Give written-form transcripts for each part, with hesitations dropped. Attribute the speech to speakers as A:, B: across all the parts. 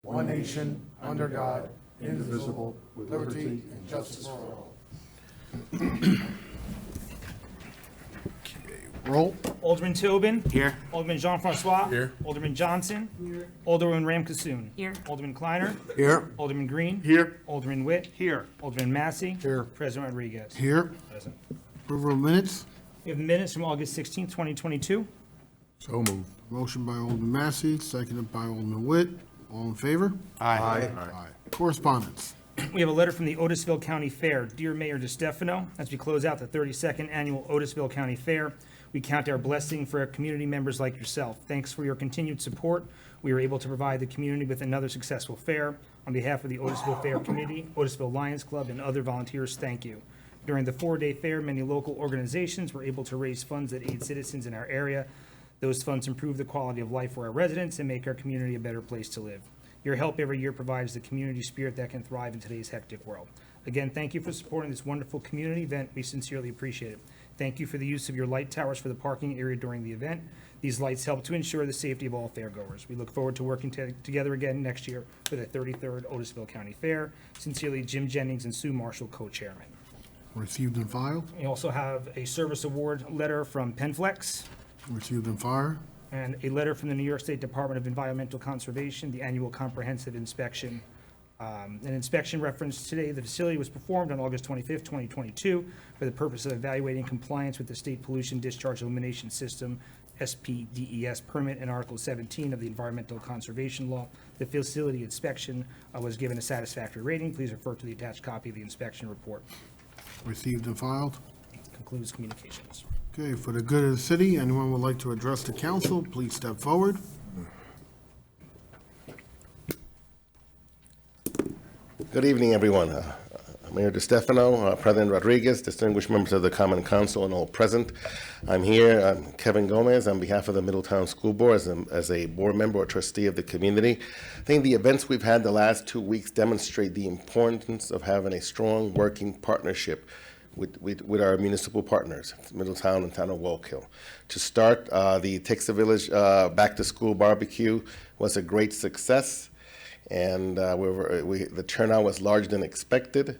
A: one nation, under God, indivisible, with liberty and justice for all.
B: Roll.
C: Alderman Tobin.
B: Here.
C: Alderman Jean-Francois.
B: Here.
C: Alderman Johnson. Here. Alderman Ramkasoon.
D: Here.
C: Alderman Kleiner.
B: Here.
C: Alderman Green.
B: Here.
C: Alderman Witt.
B: Here.
C: Alderman Massey.
B: Here.
C: President Rodriguez.
B: Here.
C: Present.
B: Approval of minutes.
C: We have minutes from August 16, 2022.
B: So moved. Motion by Alderman Massey, seconded by Alderman Witt. All in favor? Aye. Correspondence.
C: We have a letter from the Otisville County Fair. Dear Mayor DeStefano, as we close out the 32nd Annual Otisville County Fair, we count our blessing for our community members like yourself. Thanks for your continued support. We are able to provide the community with another successful fair. On behalf of the Otisville Fair Committee, Otisville Lions Club, and other volunteers, thank you. During the four-day fair, many local organizations were able to raise funds that aid citizens in our area. Those funds improve the quality of life for our residents and make our community a better place to live. Your help every year provides the community spirit that can thrive in today's hectic world. Again, thank you for supporting this wonderful community event. We sincerely appreciate it. Thank you for the use of your light towers for the parking area during the event. These lights help to ensure the safety of all fairgoers. We look forward to working together again next year for the 33rd Otisville County Fair. Sincerely, Jim Jennings and Sue Marshall, co-chairman.
B: Received and filed.
C: We also have a service award letter from Penflex
B: Received and filed.
C: and a letter from the New York State Department of Environmental Conservation, the annual comprehensive inspection. An inspection referenced today, the facility was performed on August 25th, 2022, for the purpose of evaluating compliance with the State Pollution Discharge Elimination System, SPDES permit, and Article 17 of the Environmental Conservation Law. The facility inspection was given a satisfactory rating. Please refer to the attached copy of the inspection report.
B: Received and filed.
C: Concludes communications.
B: Okay, for the good of the city, anyone would like to address the council, please step forward.
E: Good evening, everyone. Mayor DeStefano, President Rodriguez, distinguished members of the Common Council, and all present. I'm here, I'm Kevin Gomez, on behalf of the Middletown School Board as a board member or trustee of the community. I think the events we've had the last 2 weeks demonstrate the importance of having a strong working partnership with our municipal partners, Middletown and Town of Wallkill. To start, the Takes the Village Back to School Barbecue was a great success, and the turnout was larger than expected.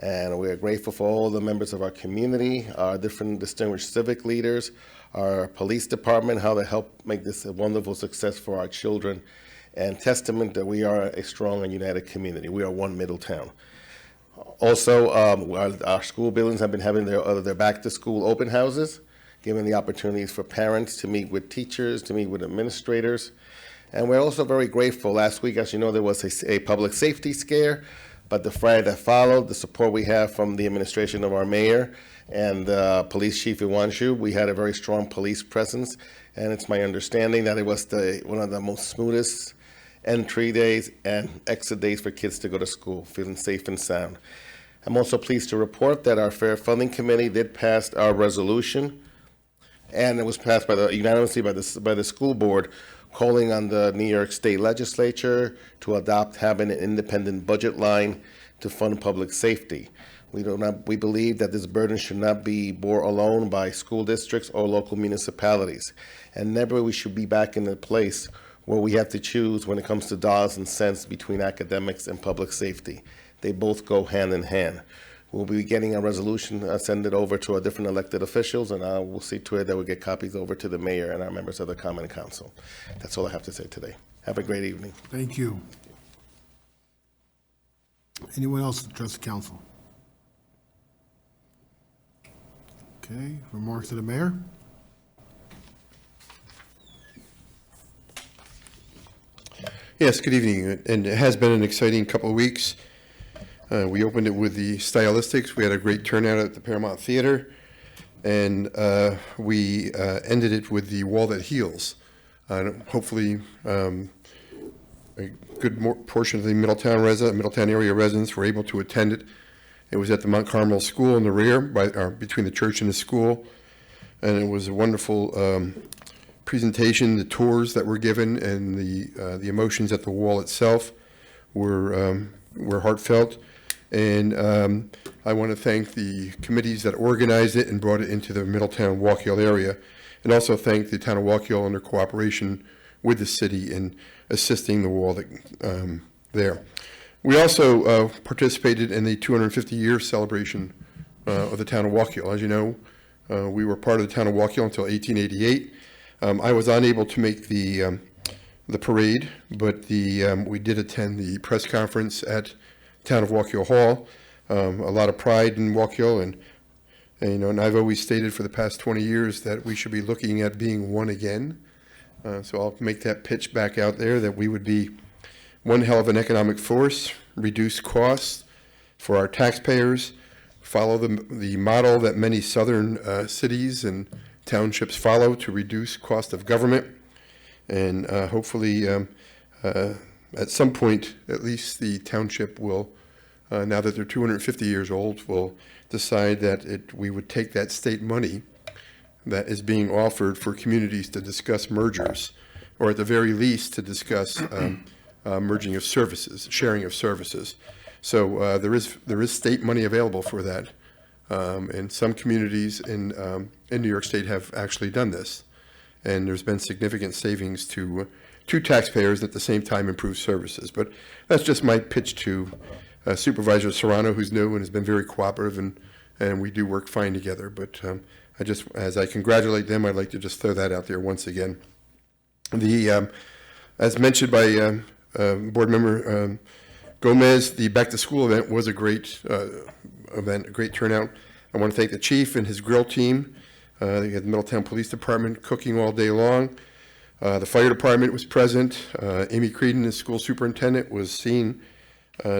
E: And we are grateful for all the members of our community, our different distinguished civic leaders, our police department, how they help make this a wonderful success for our children, and testament that we are a strong and united community. We are one Middletown. Also, our school buildings have been having their back-to-school open houses, giving the opportunities for parents to meet with teachers, to meet with administrators. And we're also very grateful. Last week, as you know, there was a public safety scare, but the Friday that followed, the support we have from the administration of our mayor and Police Chief Iwanshu, we had a very strong police presence, and it's my understanding that it was one of the most smoothest entry days and exit days for kids to go to school, feeling safe and sound. I'm also pleased to report that our Fair Funding Committee did pass our resolution, and it was passed unanimously by the school board, calling on the New York State Legislature to adopt having an independent budget line to fund public safety. We believe that this burden should not be borne alone by school districts or local municipalities, and never we should be back in a place where we have to choose when it comes to dollars and cents between academics and public safety. They both go hand in hand. We'll be getting a resolution, send it over to our different elected officials, and we'll see to it that we get copies over to the mayor and our members of the Common Council. That's all I have to say today. Have a great evening.
B: Thank you. Anyone else address the council? Okay, remarks of the mayor?
F: Yes, good evening, and it has been an exciting couple of weeks. We opened it with the Stylistics. We had a great turnout at the Paramount Theater, and we ended it with the Wall That Heals. Hopefully, a good portion of the Middletown area residents were able to attend it. It was at the Mount Carmel School in the rear, between the church and the school, and it was a wonderful presentation. The tours that were given and the emotions at the wall itself were heartfelt. And I want to thank the committees that organized it and brought it into the Middletown Wallkill area, and also thank the town of Wallkill and their cooperation with the city in assisting the wall there. We also participated in the 250-year celebration of the town of Waukegan. As you know, we were part of the town of Waukegan until 1888. I was unable to make the parade, but we did attend the press conference at Town of Waukegan Hall. A lot of pride in Waukegan, and I've always stated for the past 20 years that we should be looking at being one again. So I'll make that pitch back out there that we would be one hell of an economic force, reduce costs for our taxpayers, follow the model that many southern cities and townships follow to reduce cost of government, and hopefully at some point, at least the township will, now that they're 250 years old, will decide that we would take that state money that is being offered for communities to discuss mergers, or at the very least to discuss merging of services, sharing of services. So there is state money available for that, and some communities in New York State have actually done this, and there's been significant savings to taxpayers, at the same time improve services. But that's just my pitch to Supervisor Serrano, who's new and has been very cooperative, and we do work fine together. But as I congratulate them, I'd like to just throw that out there once again. As mentioned by Board Member Gomez, the Back to School event was a great event, a great turnout. I want to thank the chief and his grill team. They had the Middletown Police Department cooking all day long. The fire department was present. Amy Creedon, the school superintendent, was seen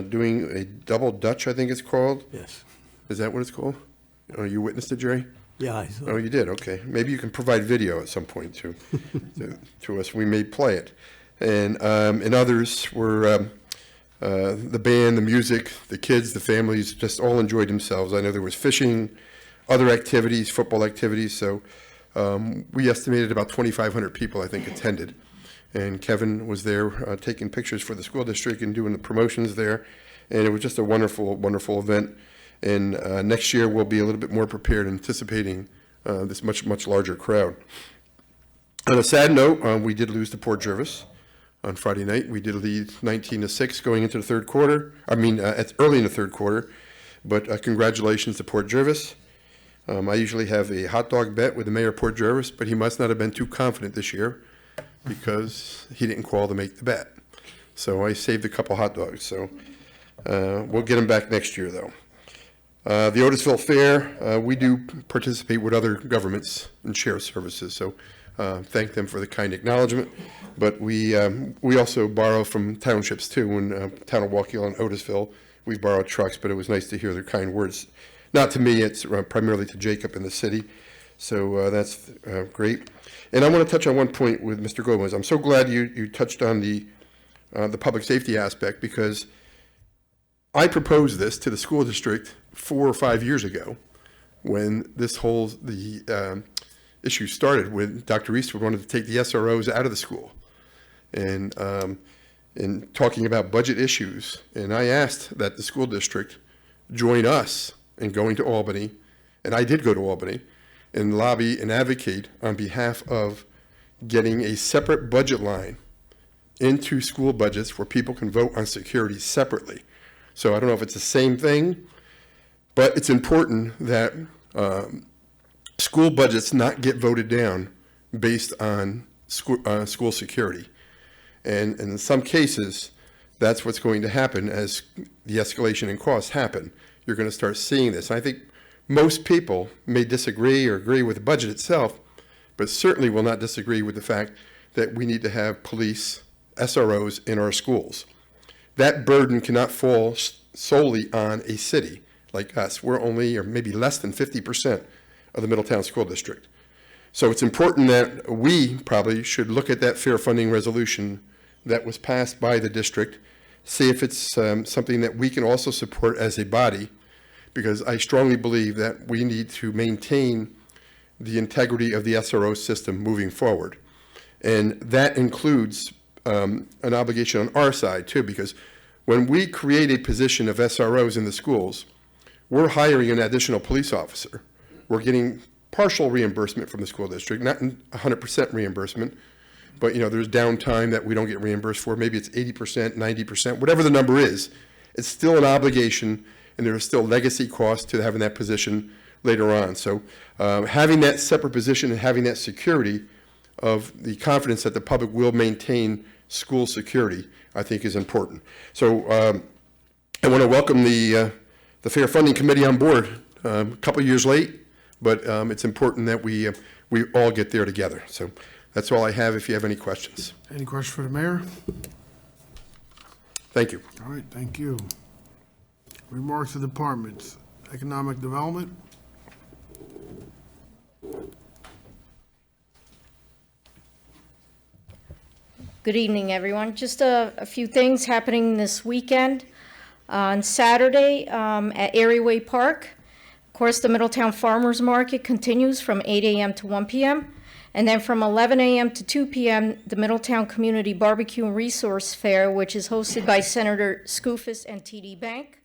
F: doing a double Dutch, I think it's called.
D: Yes.
F: Is that what it's called? Oh, you witnessed it, Jerry?
D: Yeah, I saw.
F: Oh, you did? Okay. Maybe you can provide video at some point to us. We may play it. And others were the band, the music, the kids, the families, just all enjoyed themselves. I know there was fishing, other activities, football activities. So we estimated about 2,500 people, I think, attended. And Kevin was there taking pictures for the school district and doing the promotions there. And it was just a wonderful, wonderful event. And next year we'll be a little bit more prepared, anticipating this much larger crowd. On a sad note, we did lose to Port Jervis on Friday night. We did lead 19-6 going into the third quarter. Early in the third quarter. But congratulations to Port Jervis. I usually have a hot dog bet with the mayor of Port Jervis, but he must not have been too confident this year because he didn't call to make the bet. So I saved a couple hot dogs. So we'll get him back next year, though. The Otisville Fair, we do participate with other governments and share services, so thank them for the kind acknowledgement. But we also borrow from townships too. In Town of Waukegan and Otisville, we've borrowed trucks, but it was nice to hear their kind words. Not to me, it's primarily to Jacob in the city, so that's great. And I want to touch on one point with Mr. Gomez. I'm so glad you touched on the public safety aspect, because I proposed this to the school district 4 or 5 years ago when this whole issue started, when Dr. Eastwood wanted to take the SROs out of the school and talking about budget issues. And I asked that the school district join us in going to Albany, and I did go to Albany, and lobby and advocate on behalf of getting a separate budget line into school budgets where people can vote on security separately. So I don't know if it's the same thing, but it's important that school budgets not get voted down based on school security. And in some cases, that's what's going to happen as the escalation in costs happen. You're going to start seeing this. And I think most people may disagree or agree with the budget itself, but certainly will not disagree with the fact that we need to have police SROs in our schools. That burden cannot fall solely on a city like us. We're only, or maybe less than 50% of the Middletown School District. So it's important that we probably should look at that fair funding resolution that was passed by the district, see if it's something that we can also support as a body, because I strongly believe that we need to maintain the integrity of the SRO system moving forward. And that includes an obligation on our side too, because when we create a position of SROs in the schools, we're hiring an additional police officer. We're getting partial reimbursement from the school district, not 100% reimbursement, but, there's downtime that we don't get reimbursed for. Maybe it's 80%, 90%, whatever the number is. It's still an obligation, and there is still legacy cost to having that position later on. So having that separate position and having that security of the confidence that the public will maintain school security, I think is important. So I want to welcome the Fair Funding Committee on board. A couple years late, but it's important that we all get there together. So that's all I have if you have any questions.
B: Any questions for the mayor?
F: Thank you.
B: All right, thank you. Remarks of departments. Economic Development.
D: Good evening, everyone. Just a few things happening this weekend. On Saturday at Ariway Park, of course, the Middletown Farmers Market continues from 8 a.m. to 1 p.m. And then from 11 a.m. to 2 p.m., the Middletown Community Barbecue and Resource Fair, which is hosted by Senator Skoufis and TD Bank.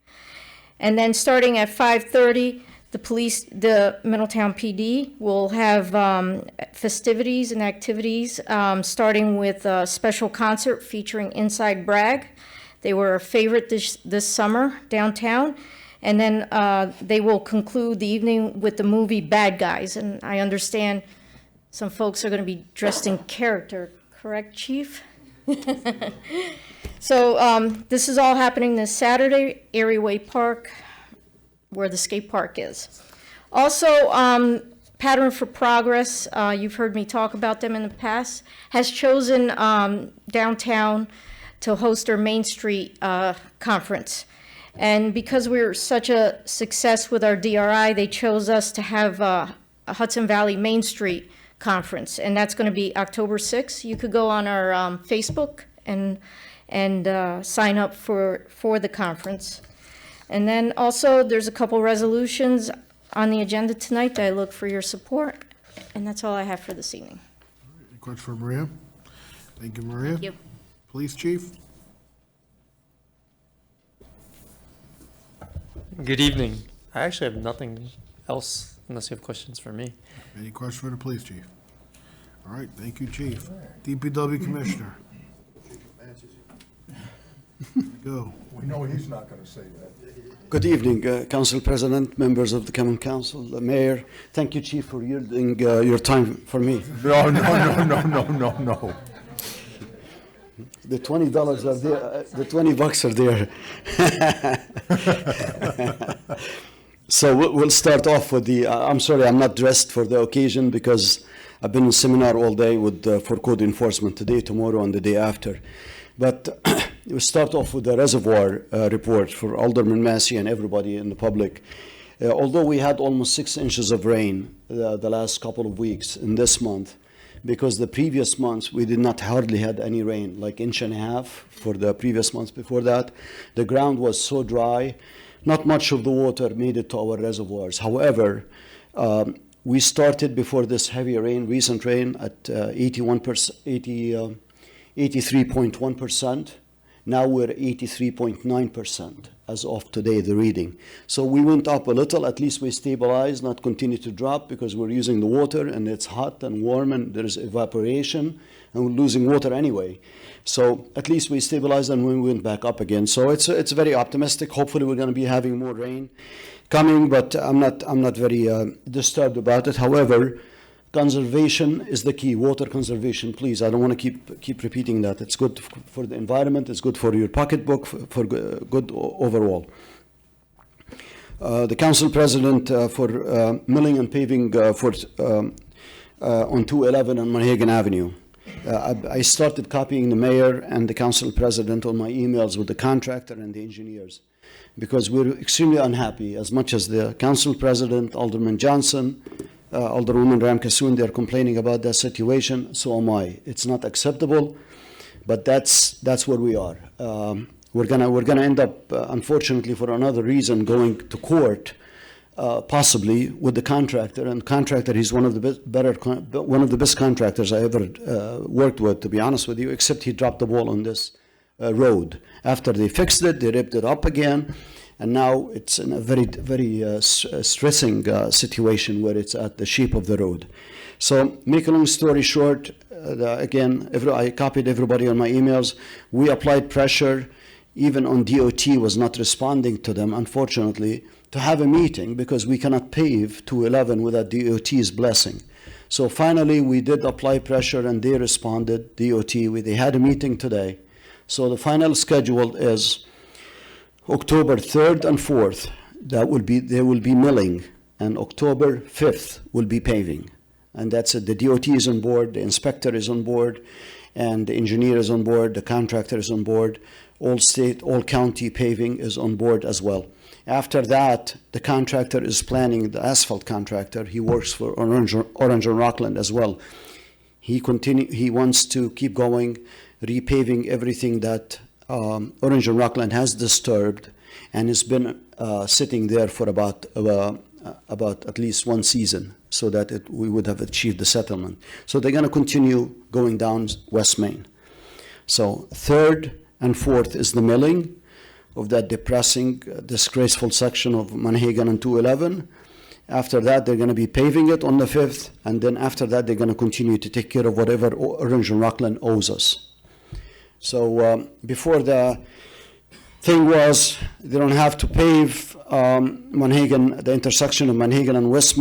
D: And then starting at 5:30, the Middletown PD will have festivities and activities, starting with a special concert featuring Inside Bragg. They were a favorite this summer downtown. And then they will conclude the evening with the movie Bad Guys. And I understand some folks are going to be dressed in character, correct, Chief? So this is all happening this Saturday, Ariway Park, where the skate park is. Also, Pattern for Progress, you've heard me talk about them in the past, has chosen downtown to host their Main Street conference. And because we were such a success with our DRI, they chose us to have a Hudson Valley Main Street conference, and that's going to be October 6th. You could go on our Facebook and sign up for the conference. And then also, there's a couple resolutions on the agenda tonight that I look for your support, and that's all I have for this evening.
B: Any questions for Maria? Thank you, Maria.
D: Thank you.
B: Police Chief?
G: Good evening. I actually have nothing else unless you have questions for me.
B: Any questions for the Police Chief? All right, thank you, Chief. DPW Commissioner? Go.
A: We know he's not going to say that.
H: Good evening, Council President, members of the Common Council, the Mayor. Thank you, Chief, for yielding your time for me.
A: No.
H: The $20 are there, the $20 are there. So we'll start off with the, I'm sorry, I'm not dressed for the occasion because I've been in seminar all day for code enforcement today, tomorrow, and the day after. But we'll start off with the reservoir report for Alderman Massey and everybody in the public. Although we had almost 6 inches of rain the last couple of weeks in this month, because the previous months we did not hardly had any rain, like 1.5 inches for the previous months before that. The ground was so dry, not much of the water made it to our reservoirs. However, we started before this heavy rain, recent rain, at 83.1%. Now we're 83.9% as of today, the reading. So we went up a little, at least we stabilized, not continue to drop because we're using the water and it's hot and warm and there's evaporation and we're losing water anyway. So at least we stabilized and we went back up again. So it's very optimistic. Hopefully we're going to be having more rain coming, but I'm not very disturbed about it. However, conservation is the key. Water conservation, please. I don't want to keep repeating that. It's good for the environment. It's good for your pocketbook, for good overall. The council president for milling and paving on 211 on Monhegan Avenue. I started copying the mayor and the council president on my emails with the contractor and the engineers because we're extremely unhappy, as much as the council president, Alderman Johnson, Alderwoman Ramkissoon, they're complaining about that situation. So am I. It's not acceptable, but that's where we are. We're gonna end up, unfortunately, for another reason, going to court, possibly with the contractor. And contractor, he's one of the best contractors I ever worked with, to be honest with you. Except he dropped the ball on this road. After they fixed it, they ripped it up again. And now it's in a very, very stressing situation where it's at the shape of the road. So, make a long story short, again, I copied everybody on my emails. We applied pressure, even on DOT was not responding to them, unfortunately, to have a meeting because we cannot pave 211 without DOT's blessing. So finally, we did apply pressure and they responded, DOT. They had a meeting today. So the final schedule is October 3rd and 4th. They will be milling, and October 5th will be paving. And that's it. The DOT is on board, the inspector is on board, and the engineer is on board, the contractor is on board, all state, all county paving is on board as well. After that, the contractor is planning, the asphalt contractor, he works for Orange and Rockland as well. He wants to keep going, repaving everything that Orange and Rockland has disturbed, and it's been sitting there for about at least one season, so that we would have achieved the settlement. So they're going to continue going down West Main. So 3rd and 4th is the milling of that depressing, disgraceful section of Monhegan and 211. After that, they're going to be paving it on the 5th, and then after that, they're going to continue to take care of whatever Orange and Rockland owes us. So before the thing was, they don't have to pave Monhegan, the intersection of Monhegan and West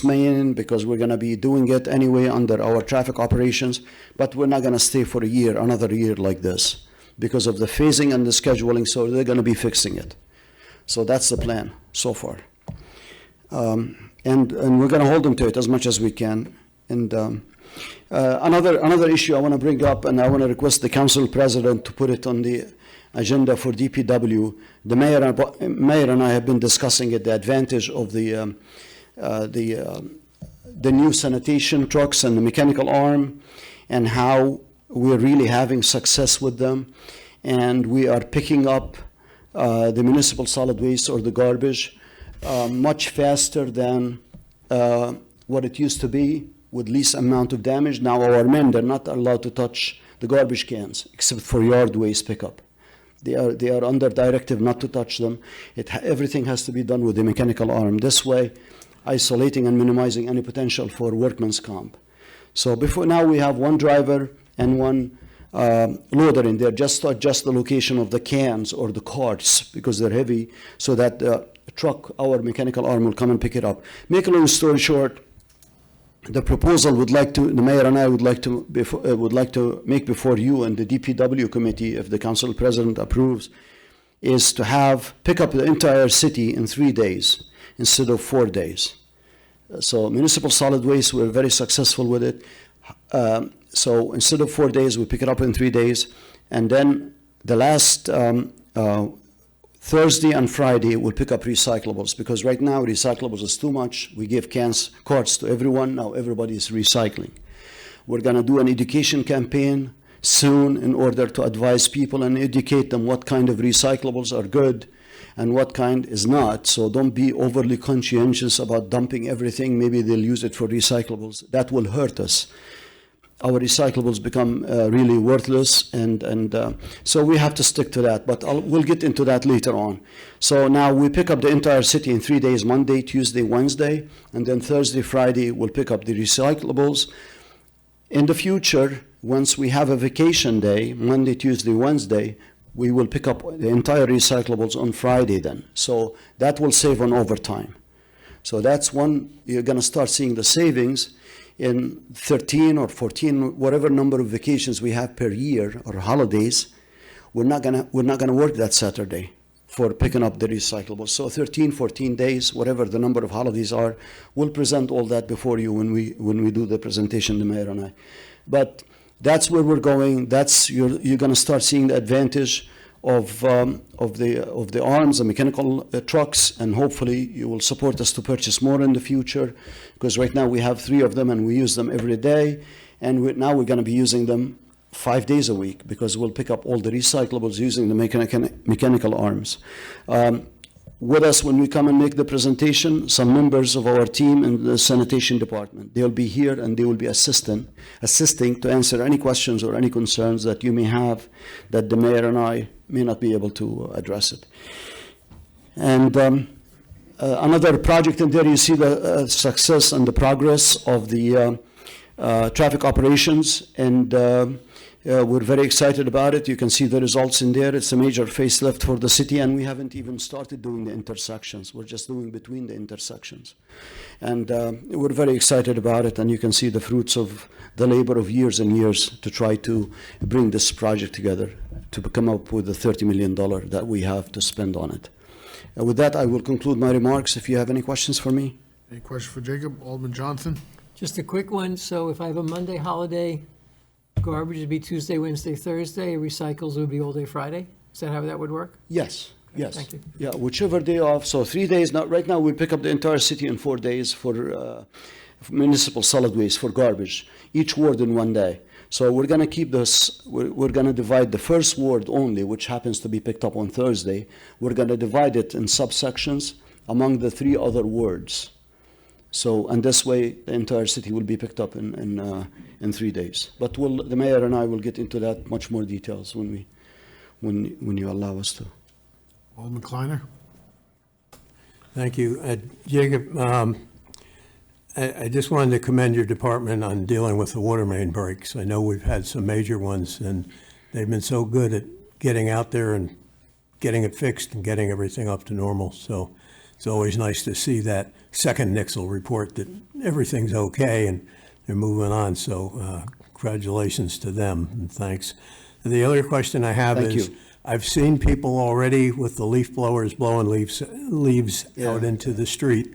H: Main, because we're going to be doing it anyway under our traffic operations, but we're not going to stay for another year like this because of the phasing and the scheduling, so they're going to be fixing it. So that's the plan so far. And we're going to hold them to it as much as we can. And another issue I want to bring up, and I want to request the council president to put it on the agenda for DPW. The mayor and I have been discussing it, the advantage of the new sanitation trucks and the mechanical arm, and how we're really having success with them. And we are picking up the municipal solid waste or the garbage much faster than what it used to be, with least amount of damage. Now our men, they're not allowed to touch the garbage cans except for yard waste pickup. They are under directive not to touch them. Everything has to be done with the mechanical arm. This way, isolating and minimizing any potential for workman's comp. So now we have one driver and one loader in there just to adjust the location of the cans or the carts because they're heavy, so that the truck, our mechanical arm, will come and pick it up. Make a long story short, the proposal the mayor and I would like to make before you and the DPW committee, if the council president approves, is to pick up the entire city in 3 days instead of 4 days. So municipal solid waste, we're very successful with it. So instead of 4 days, we pick it up in 3 days. And then the last Thursday and Friday, we'll pick up recyclables, because right now recyclables is too much. We give carts to everyone. Now everybody is recycling. We're going to do an education campaign soon in order to advise people and educate them what kind of recyclables are good and what kind is not. So don't be overly conscientious about dumping everything. Maybe they'll use it for recyclables. That will hurt us. Our recyclables become really worthless, and so we have to stick to that, but we'll get into that later on. So now we pick up the entire city in 3 days, Monday, Tuesday, Wednesday, and then Thursday, Friday, we'll pick up the recyclables. In the future, once we have a vacation day, Monday, Tuesday, Wednesday, we will pick up the entire recyclables on Friday then. So that will save on overtime. So that's one, you're going to start seeing the savings in 13 or 14, whatever number of vacations we have per year or holidays. We're not gonna work that Saturday for picking up the recyclables. So 13, 14 days, whatever the number of holidays are, we'll present all that before you when we do the presentation, the mayor and I. But that's where we're going. You're going to start seeing the advantage of the arms, the mechanical trucks, and hopefully you will support us to purchase more in the future, because right now we have 3 of them and we use them every day, and now we're going to be using them 5 days a week, because we'll pick up all the recyclables using the mechanical arms. With us when we come and make the presentation, some members of our team in the sanitation department. They'll be here and they will be assisting to answer any questions or any concerns that you may have that the mayor and I may not be able to address it. And another project in there, you see the success and the progress of the traffic operations, and we're very excited about it. You can see the results in there. It's a major facelift for the city, and we haven't even started doing the intersections. We're just doing between the intersections. And we're very excited about it, and you can see the fruits of the labor of years and years to try to bring this project together to come up with the $30 million that we have to spend on it. With that, I will conclude my remarks. If you have any questions for me.
B: Any question for Jacob? Alderman Johnson?
I: Just a quick one. So if I have a Monday holiday, garbage would be Tuesday, Wednesday, Thursday, recycles would be all day Friday? Is that how that would work?
H: Yes, yes.
I: Thank you.
H: Yeah, whichever day off. So 3 days. Now, right now, we pick up the entire city in 4 days for municipal solid waste, for garbage, each ward in 1 day. So we're going to keep this, we're going to divide the first ward only, which happens to be picked up on Thursday. We're going to divide it in subsections among the 3 other wards. So, and this way, the entire city will be picked up in 3 days. But the mayor and I will get into that much more details when you allow us to.
B: Alderman Kleiner?
J: Thank you. Jacob, I just wanted to commend your department on dealing with the water main breaks. I know we've had some major ones, and they've been so good at getting out there and getting it fixed and getting everything up to normal. So it's always nice to see that second Nixle report that everything's okay and they're moving on. So congratulations to them, and thanks. The other question I have
H: Thank
J: is,
H: you.
J: I've seen people already with the leaf blowers blowing leaves out into the street.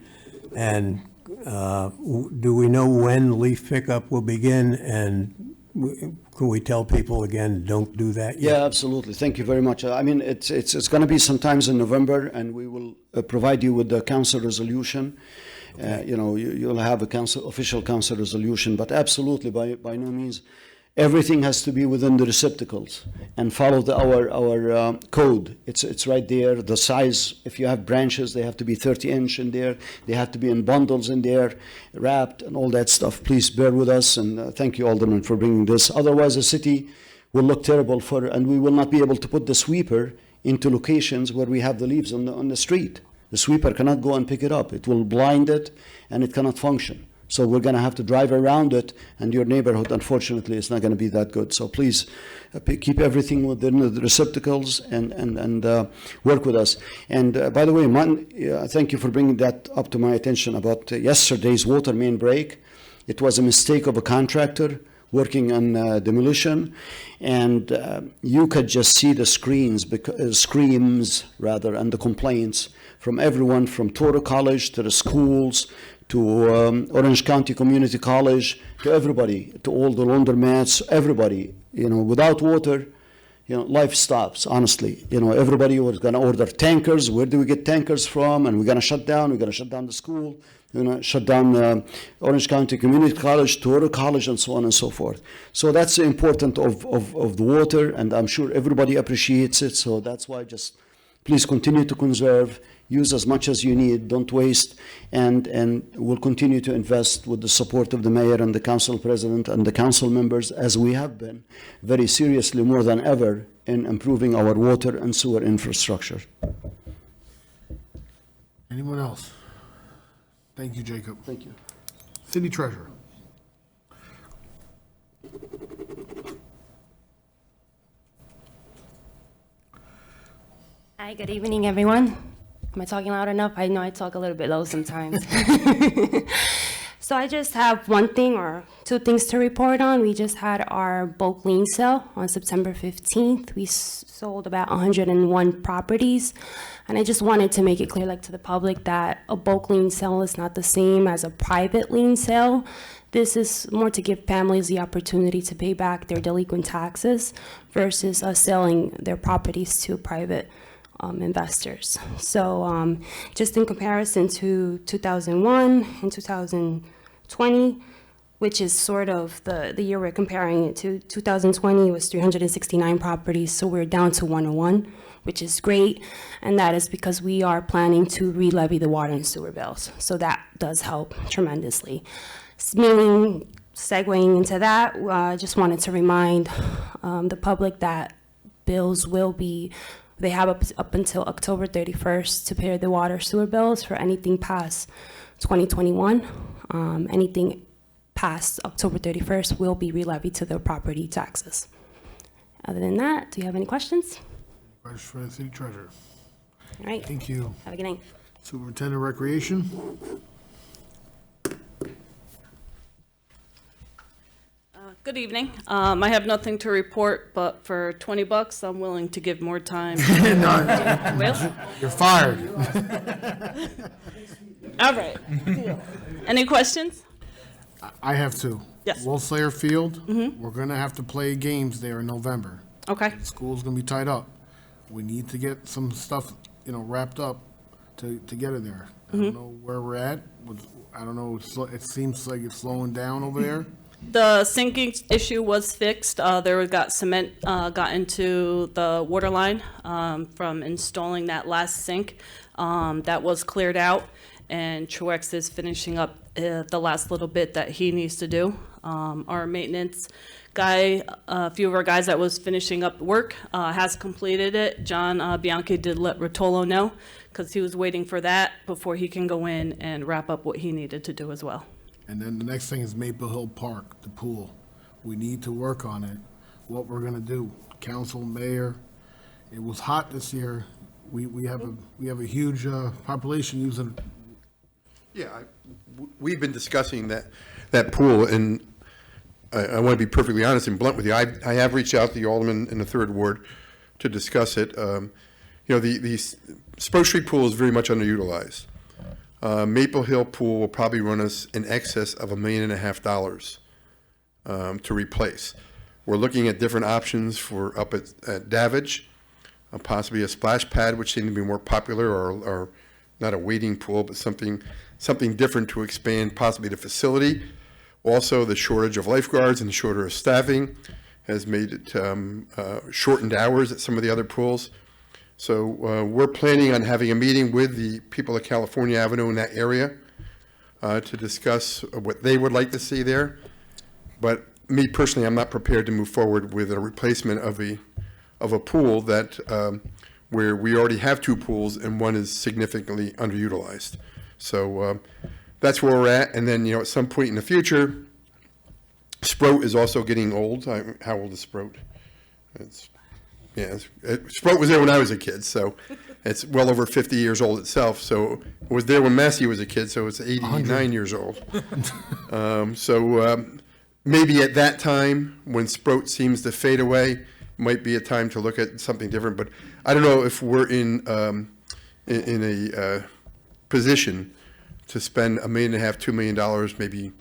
J: And do we know when leaf pickup will begin? And can we tell people again, don't do that yet?
H: Yeah, absolutely. Thank you very much. I mean, it's going to be sometimes in November, and we will provide you with the council resolution. You know, you'll have a official council resolution, but absolutely, by no means, everything has to be within the receptacles and follow our code. It's right there. The size, if you have branches, they have to be 30-inch in there. They have to be in bundles in there, wrapped and all that stuff. Please bear with us, and thank you, Alderman, for bringing this. Otherwise, the city will look terrible and we will not be able to put the sweeper into locations where we have the leaves on the street. The sweeper cannot go and pick it up. It will blind it, and it cannot function. So we're going to have to drive around it, and your neighborhood, unfortunately, is not going to be that good. So please keep everything within the receptacles and work with us. And by the way, thank you for bringing that up to my attention about yesterday's water main break. It was a mistake of a contractor working on demolition, and you could just see the screams, screams rather, and the complaints from everyone, from Toro College to the schools, to Orange County Community College, to everybody, to all the laundromats, everybody. You know, without water, you know, life stops, honestly. You know, everybody was going to order tankers. Where do we get tankers from? And we're going to shut down the school, we're going to shut down Orange County Community College, Toro College, and so on and so forth. So that's the importance of the water, and I'm sure everybody appreciates it. So that's why just please continue to conserve. Use as much as you need, don't waste, and we'll continue to invest with the support of the mayor and the council president and the council members, as we have been, very seriously, more than ever, in improving our water and sewer infrastructure.
B: Anyone else? Thank you, Jacob.
H: Thank you.
B: City Treasurer.
K: Hi, good evening, everyone. Am I talking loud enough? I know I talk a little bit low sometimes. So I just have one thing or two things to report on. We just had our bulk lien sale on September 15th. We sold about 101 properties. And I just wanted to make it clear, like, to the public, that a bulk lien sale is not the same as a private lien sale. This is more to give families the opportunity to pay back their delinquent taxes versus us selling their properties to private investors. So just in comparison to 2001 and 2020, which is sort of the year we're comparing it to, 2020 was 369 properties, so we're down to 101, which is great, and that is because we are planning to re-levy the water and sewer bills, so that does help tremendously. Meaning, segueing into that, I just wanted to remind the public that bills will be, they have up until October 31st to pay the water sewer bills for anything past 2021. Anything past October 31st will be re-levied to the property taxes. Other than that, do you have any questions?
B: Questions for the city treasurer?
K: All right,
B: Thank you.
K: have a good night.
B: Superintendent of Recreation?
L: Good evening. I have nothing to report, but for $20, I'm willing to give more time. Will?
B: You're fired.
L: All right. Any questions?
B: I have two.
L: Yes.
B: Will Slayer Field, we're gonna have to play games there in November.
L: Okay.
B: School's gonna be tied up. We need to get some stuff, wrapped up to get it there. I don't know where we're at. I don't know, it seems like it's slowing down over there.
L: The sinking issue was fixed. There got cement got into the water line from installing that last sink. That was cleared out, and Truex is finishing up the last little bit that he needs to do. Our maintenance guy, a few of our guys that was finishing up work, has completed it. John Bianchi did let Rotolo know, because he was waiting for that before he can go in and wrap up what he needed to do as well.
B: And then the next thing is Maple Hill Park, the pool. We need to work on it, what we're gonna do. Council, mayor, it was hot this year. We have a huge population using it.
F: Yeah, we've been discussing that pool, and I want to be perfectly honest and blunt with you. I have reached out to the alderman in the 3rd Ward to discuss it. The Sproat Street pool is very much underutilized. Maple Hill pool will probably run us in excess of $1.5 million to replace. We're looking at different options for up at Davidge, possibly a splash pad, which seemed to be more popular, or not a wading pool, but something different to expand possibly the facility. Also, the shortage of lifeguards and the shortage of staffing has made it shortened hours at some of the other pools. So we're planning on having a meeting with the people of California Avenue in that area to discuss what they would like to see there. But me personally, I'm not prepared to move forward with a replacement of a pool that where we already have 2 pools and one is significantly underutilized. So that's where we're at. And then, at some point in the future, Sproat is also getting old. How old is Sproat? Sproat was there when I was a kid, so it's well over 50 years old itself. So it was there when Massey was a kid, so it's 89 years old. Maybe at that time, when Sproat seems to fade away, might be a time to look at something different. But I don't know if we're in a position to spend $1.5 million, $2 million, maybe,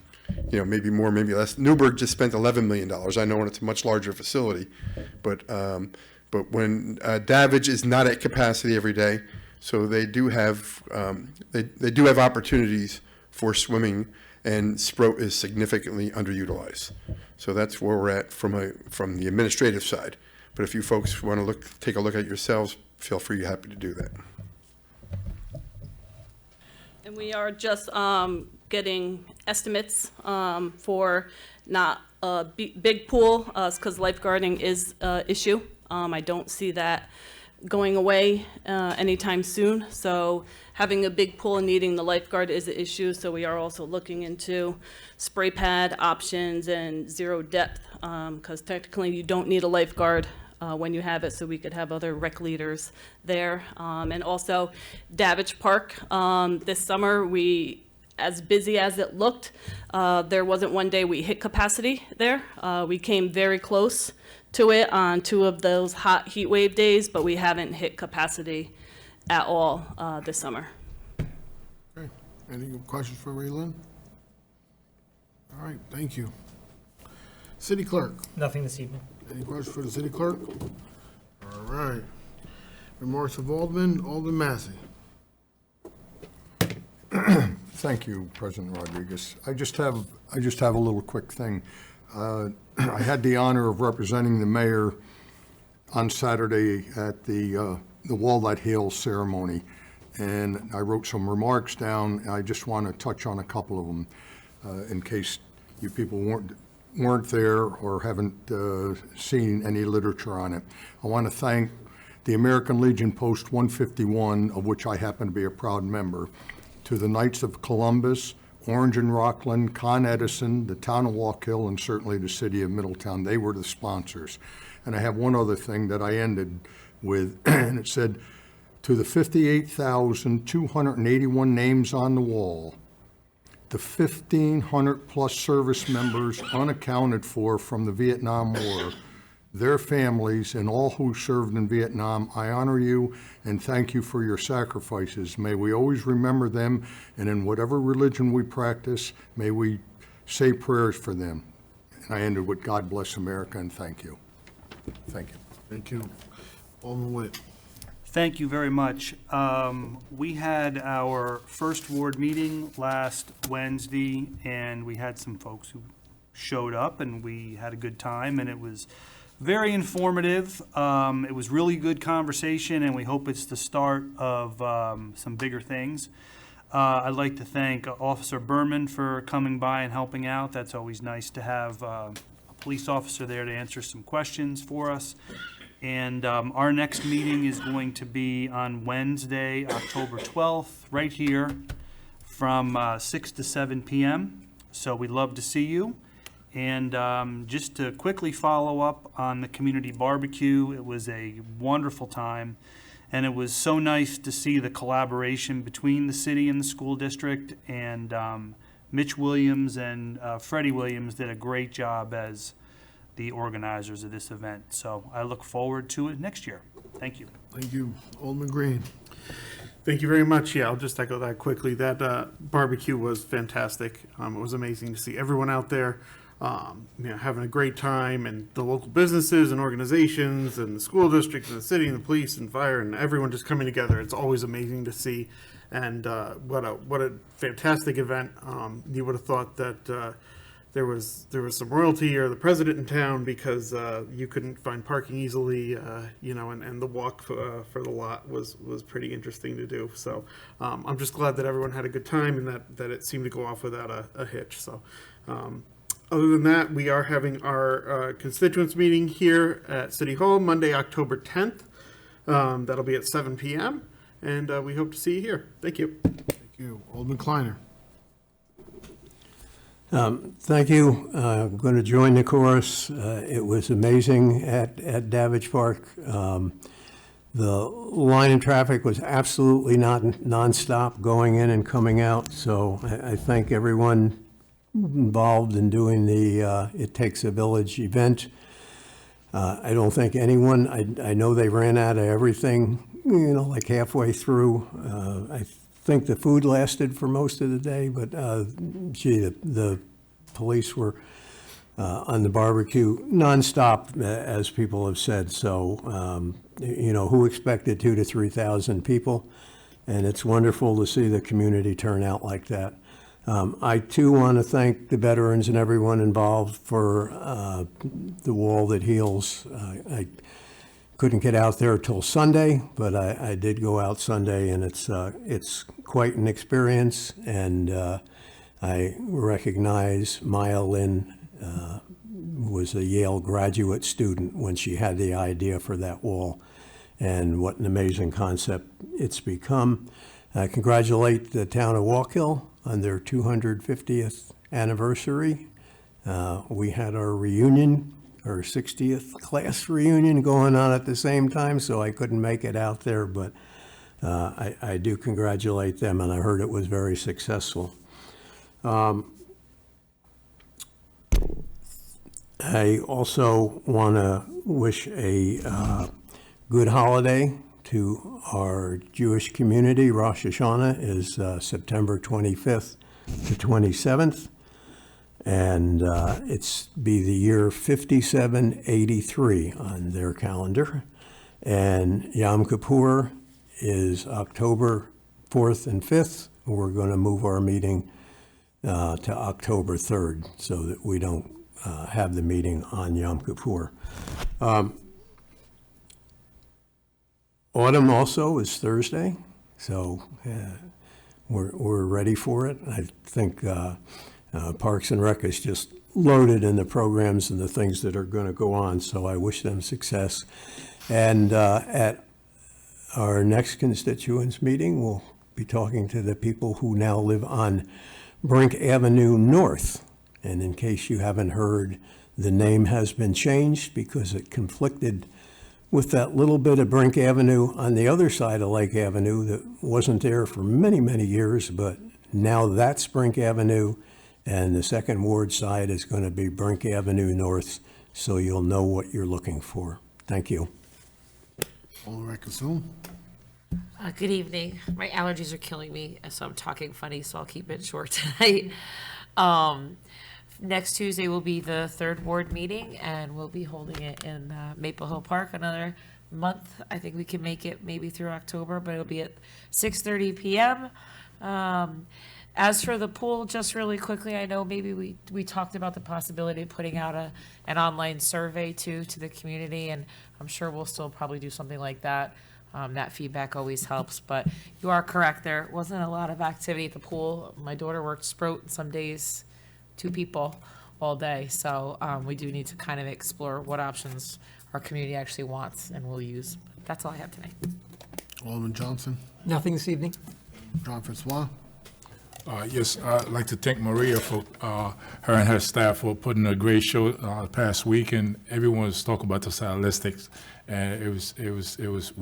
F: maybe more, maybe less. Newburgh just spent $11 million. I know it's a much larger facility, but when Davidge is not at capacity every day, so they do have they do have opportunities for swimming, and Sproat is significantly underutilized. So that's where we're at from the administrative side. But if you folks want to take a look at it yourselves, feel free, happy to do that.
L: And we are just getting estimates for not a big pool, because lifeguarding is an issue. I don't see that going away anytime soon. So having a big pool and needing the lifeguard is an issue. So we are also looking into spray pad options and zero depth, because technically you don't need a lifeguard when you have it, so we could have other rec leaders there. And also Davidge Park, this summer, as busy as it looked, there wasn't one day we hit capacity there. We came very close to it on 2 of those hot heat wave days, but we haven't hit capacity at all this summer.
B: Okay. Any questions for Ray Lynn? All right, thank you. City Clerk,
C: Nothing this evening.
B: any questions for the City Clerk? All right. Remarks of Alderman Massey.
A: Thank you, President Rodriguez. I just have a little quick thing. I had the honor of representing the mayor on Saturday at the Walnut Hill ceremony, and I wrote some remarks down. I just want to touch on a couple of them in case you people weren't there or haven't seen any literature on it. I want to thank the American Legion Post 151, of which I happen to be a proud member, to the Knights of Columbus, Orange and Rockland, Con Edison, the town of Walk Hill, and certainly the city of Middletown. They were the sponsors. And I have one other thing that I ended with, and it said, to the 58,281 names on the wall, the 1,500-plus service members unaccounted for from the Vietnam War, their families, and all who served in Vietnam, I honor you and thank you for your sacrifices. May we always remember them, and in whatever religion we practice, may we say prayers for them. And I ended with God bless America and thank you. Thank you.
B: Thank you. Alderman Witt.
M: Thank you very much. We had our first ward meeting last Wednesday, and we had some folks who showed up, and we had a good time, and it was very informative. It was really good conversation, and we hope it's the start of some bigger things. I'd like to thank Officer Berman for coming by and helping out. That's always nice to have a police officer there to answer some questions for us. And our next meeting is going to be on Wednesday, October 12th, right here from 6 to 7 p.m. So we'd love to see you. And just to quickly follow up on the community barbecue, it was a wonderful time. And it was so nice to see the collaboration between the city and the school district. And Mitch Williams and Freddie Williams did a great job as the organizers of this event. So I look forward to it next year. Thank you.
B: Thank you. Alderman Green.
N: Thank you very much. Yeah, I'll just echo that quickly. That barbecue was fantastic. It was amazing to see everyone out there, having a great time, and the local businesses and organizations and the school district and the city and the police and fire and everyone just coming together. It's always amazing to see. And what a fantastic event. You would have thought that there was some royalty or the president in town, because you couldn't find parking easily, and the walk for the lot was pretty interesting to do. So I'm just glad that everyone had a good time and that it seemed to go off without a hitch. So other than that, we are having our constituents meeting here at City Hall Monday, October 10th. That'll be at 7 p.m. and we hope to see you here. Thank you.
B: Thank you. Alderman Kleiner.
J: Thank you. I'm going to join the chorus. It was amazing at Davidge Park. The line of traffic was absolutely not nonstop going in and coming out. So I thank everyone involved in doing the It Takes a Village event. I don't think anyone, I know they ran out of everything, like halfway through. I think the food lasted for most of the day, but the police were on the barbecue nonstop, as people have said. So, who expected 2,000 to 3,000 people? And it's wonderful to see the community turn out like that. I too want to thank the veterans and everyone involved for the Wall That Heals. I couldn't get out there till Sunday, but I did go out Sunday, and it's quite an experience. And I recognize Maya Lynn was a Yale graduate student when she had the idea for that wall, and what an amazing concept it's become. I congratulate the town of Walk Hill on their 250th anniversary. We had our reunion, our 60th class reunion going on at the same time, so I couldn't make it out there, but I do congratulate them, and I heard it was very successful. I also want to wish a good holiday to our Jewish community. Rosh Hashanah is September 25th to 27th, and it's be the year 5783 on their calendar. And Yom Kippur is October 4th and 5th. We're going to move our meeting to October 3rd so that we don't have the meeting on Yom Kippur. Autumn also is Thursday, so we're ready for it. I think Parks and Rec is just loaded in the programs and the things that are going to go on, so I wish them success. And at our next constituents meeting, we'll be talking to the people who now live on Brink Avenue North. And in case you haven't heard, the name has been changed because it conflicted with that little bit of Brink Avenue on the other side of Lake Avenue that wasn't there for many, many years, but now that's Brink Avenue, and the Second Ward side is going to be Brink Avenue North, so you'll know what you're looking for. Thank you.
B: Alderman Consoom.
O: Good evening. My allergies are killing me, so I'm talking funny, so I'll keep it short tonight. Next Tuesday will be the third ward meeting, and we'll be holding it in Maple Hill Park another month. I think we can make it maybe through October, but it'll be at 6:30 p.m. As for the pool, just really quickly, I know maybe we talked about the possibility of putting out an online survey to the community, and I'm sure we'll still probably do something like that. That feedback always helps, but you are correct. There wasn't a lot of activity at the pool. My daughter worked Sprout some days, 2 people all day. So we do need to kind of explore what options our community actually wants and will use. That's all I have tonight.
B: Alderman Johnson.
I: Nothing this evening?
B: John Francois.
P: Yes, I'd like to thank Maria for her and her staff for putting a great show the past week, and everyone was talking about the stylistics, and it was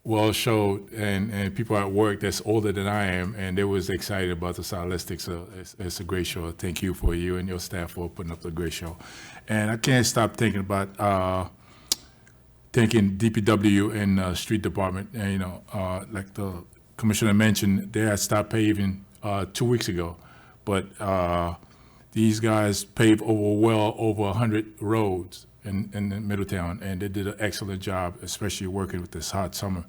P: well showed, and people at work that's older than I am, and they was excited about the stylistics. So it's a great show. Thank you for you and your staff for putting up a great show, and I can't stop thinking about thanking DPW and street department, and like the Commissioner mentioned, they had stopped paving 2 weeks ago, but these guys paved well over 100 roads in Middletown, and they did an excellent job, especially working with this hot summer.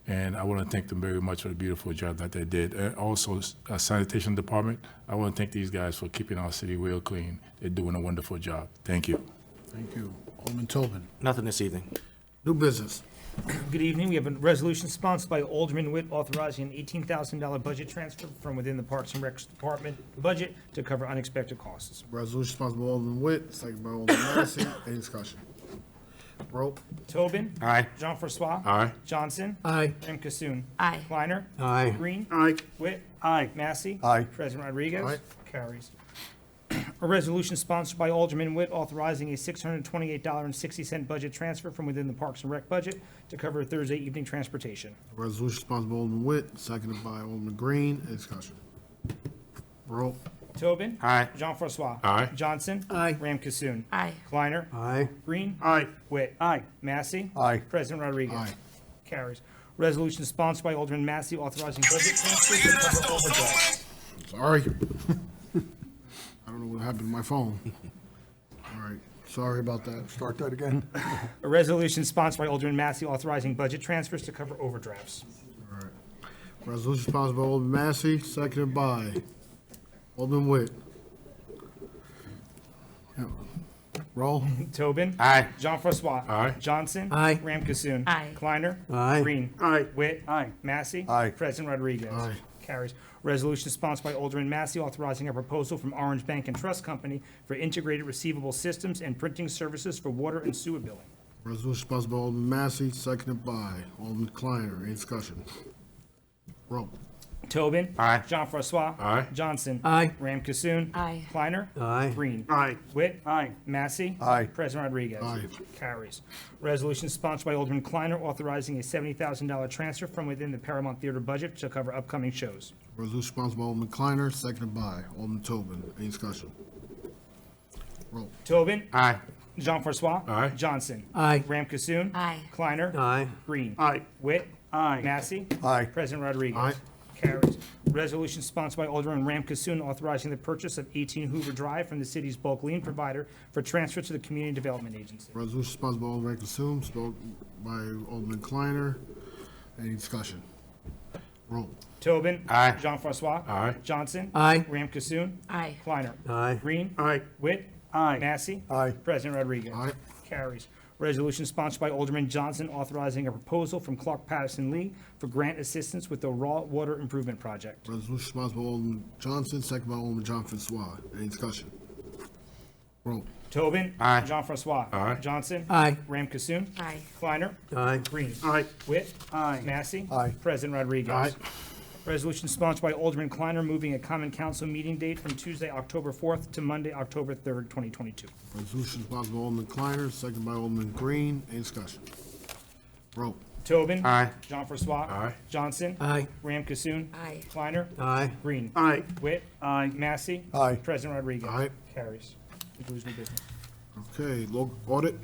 P: And I want to thank them very much for the beautiful job that they did. And also, sanitation department, I want to thank these guys for keeping our city real clean. They're doing a wonderful job. Thank you.
B: Thank you. Alderman Tobin.
Q: Nothing this evening.
B: New business.
C: Good evening. We have a resolution sponsored by Alderman Witt authorizing an $18,000 budget transfer from within the Parks and Rec Department budget to cover unexpected costs.
B: Resolution sponsored by Alderman Witt, second by Alderman Massey. Any discussion? Roll.
C: Tobin.
Q: Aye.
C: Jean Francois.
P: Aye.
C: Johnson.
I: Aye.
C: M. Kasoon.
O: Aye.
C: Kleiner.
J: Aye.
C: Green.
N: Aye.
C: Witt.
M: Aye.
C: Massey.
A: Aye.
C: President Rodriguez.
B: Aye.
C: Carries. A resolution sponsored by Alderman Witt authorizing a $628.60 budget transfer from within the Parks and Rec budget to cover Thursday evening transportation.
B: Resolution sponsored by Alderman Witt, seconded by Alderman Green. Any discussion? Roll.
C: Tobin.
Q: Aye.
C: Jean Francois.
P: Aye.
C: Johnson.
I: Aye.
C: Ram Kasoon.
O: Aye.
C: Kleiner.
J: Aye.
C: Green.
N: Aye.
C: Witt.
M: Aye.
C: Massey.
A: Aye.
C: President Rodriguez.
B: Aye.
C: Carries. Resolution sponsored by Alderman Massey authorizing budget transfers to cover overdraft.
B: Sorry. I don't know what happened to my phone. All right. Sorry about that.
A: Start that again.
C: A resolution sponsored by Alderman Massey authorizing budget transfers to cover overdrafts.
B: All right. Resolution sponsored by Alderman Massey, seconded by Alderman Witt. Yeah. Roll.
C: Tobin.
Q: Aye.
C: Jean Francois.
P: Aye.
C: Johnson.
I: Aye.
C: Ram Kasoon.
O: Aye.
C: Kleiner.
J: Aye.
C: Green.
N: Aye.
C: Witt.
M: Aye.
C: Massey.
A: Aye.
C: President Rodriguez.
B: Aye.
C: Carries. Resolution sponsored by Alderman Massey authorizing a proposal from Orange Bank and Trust Company for integrated receivable systems and printing services for water and sewer billing.
B: Resolution sponsored by Alderman Massey, seconded by Alderman Kleiner. Any discussion? Roll.
C: Tobin.
Q: Aye.
C: Jean Francois.
P: Aye.
C: Johnson.
I: Aye.
C: Ram Kasoon.
O: Aye.
C: Kleiner.
J: Aye.
C: Green.
N: Aye.
C: Witt.
M: Aye.
C: Massey.
A: Aye.
C: President Rodriguez.
B: Aye.
C: Carries. Resolution sponsored by Alderman Kleiner authorizing a $70,000 transfer from within the Paramount Theater budget to cover upcoming shows.
B: Resolution sponsored by Alderman Kleiner, seconded by Alderman Tobin. Any discussion? Roll.
C: Tobin.
Q: Aye.
C: Jean Francois.
P: Aye.
C: Johnson.
I: Aye.
C: Ram Kasoon.
O: Aye.
C: Kleiner.
J: Aye.
C: Green.
N: Aye.
C: Witt.
M: Aye.
C: Massey.
A: Aye.
C: President Rodriguez.
B: Aye.
C: Carries. Resolution sponsored by Alderman Ram Kasoon authorizing the purchase of 18 Hoover Drive from the city's bulk lien provider for transfer to the Community Development Agency.
B: Resolution sponsored by Alderman Consoom, spoken by Alderman Kleiner. Any discussion? Roll.
C: Tobin.
Q: Aye.
C: Jean Francois.
P: Aye.
C: Johnson.
I: Aye.
C: Ram Kasoon.
O: Aye.
C: Kleiner.
J: Aye.
C: Green.
N: Aye.
C: Witt.
M: Aye.
C: Massey.
A: Aye.
C: President Rodriguez.
B: Aye.
C: Carries. Resolution sponsored by Alderman Johnson authorizing a proposal from Clark Patterson Lee for grant assistance with the Raw Water Improvement Project.
B: Resolution sponsored by Alderman Johnson, seconded by Alderman John Francois. Any discussion? Roll.
C: Tobin.
Q: Aye.
C: Jean Francois.
P: Aye.
C: Johnson.
I: Aye.
C: Ram Kasoon.
O: Aye.
C: Kleiner.
J: Aye.
C: Green.
N: Aye.
C: Witt.
M: Aye.
C: Massey.
A: Aye.
C: President Rodriguez.
B: Aye.
C: Resolution sponsored by Alderman Kleiner, moving a common council meeting date from Tuesday, October 4th to Monday, October 3rd, 2022.
B: Resolution sponsored by Alderman Kleiner, second by Alderman Green. Any discussion? Roll.
C: Tobin.
N: Aye.
C: John Francois.
P: Aye.
C: Johnson.
I: Aye.
C: Ram Kasoon.
O: Aye.
C: Kleiner.
J: Aye.
C: Green.
N: Aye.
C: Witt.
M: Aye.
C: Massey.
A: Aye.
C: President Rodriguez.
B: Aye.
C: Carries. Concludes new business.
B: Okay, local audit.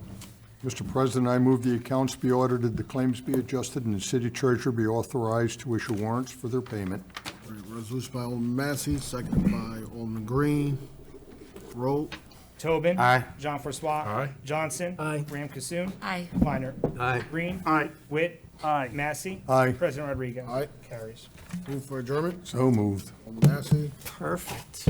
A: Mr. President, I move the accounts be audited, the claims be adjusted, and the city treasurer be authorized to issue warrants for their payment.
B: All right, resolution by Alderman Massey, seconded by Alderman Green. Roll.
C: Tobin.
N: Aye.
C: John Francois.
P: Aye.
C: Johnson.
I: Aye.
C: Ram Kasoon.
O: Aye.
C: Kleiner.
J: Aye.
C: Green.
N: Aye.
C: Witt.
M: Aye.
C: Massey.
A: Aye.
C: President Rodriguez.
B: Aye.
C: Carries.
B: Move for adjournment.
A: So moved.
B: Alderman Massey.
I: Perfect.